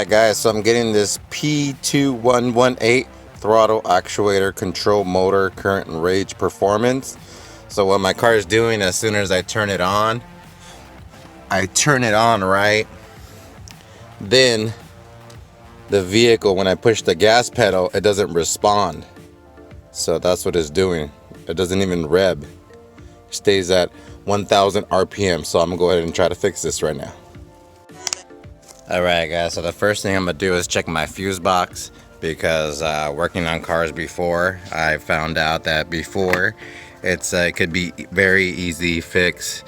Alright guys, so I'm getting this P2118 throttle actuator control motor current and range performance. So what my car is doing, as soon as I turn it on right, then the vehicle, when I push the gas pedal, it doesn't respond. So that's what it's doing. It doesn't even rev. It stays at 1000 RPM. So I'm gonna go ahead and try to fix this right now. Alright guys, so the first thing I'm gonna do is check my fuse box, because working on cars before, I found out that before it could be very easy fix.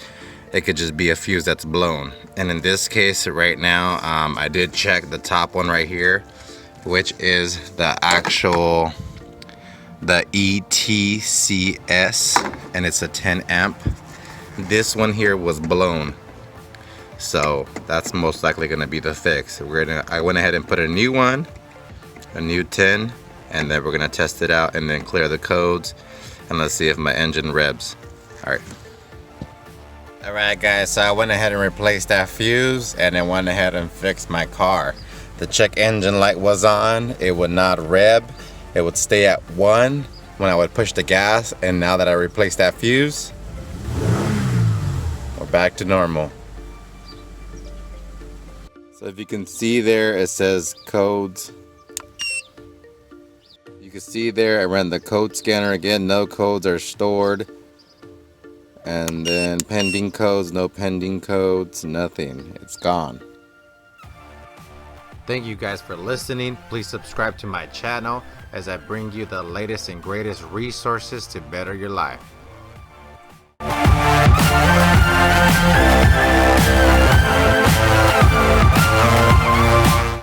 It could just be a fuse that's blown, and in this case right now, I did check the top one right here, which is the ETCS, and it's a 10 amp. This one here was blown, so that's most likely going to be the fix. I went ahead and put a new one, a new 10, and then we're going to test it out and then clear the codes, and let's see if my engine revs. Alright guys, so I went ahead and replaced that fuse and then went ahead and fixed my car. The check engine light was on, it would not rev, it would stay at 1 when I would push the gas, and now that I replaced that fuse, we're back to normal. So if you can see there, it says codes. You can see there, I ran the code scanner again, no codes are stored. And then pending codes, no pending codes, nothing, it's gone. Thank you guys for listening. Please subscribe to my channel as I bring you the latest and greatest resources to better your life.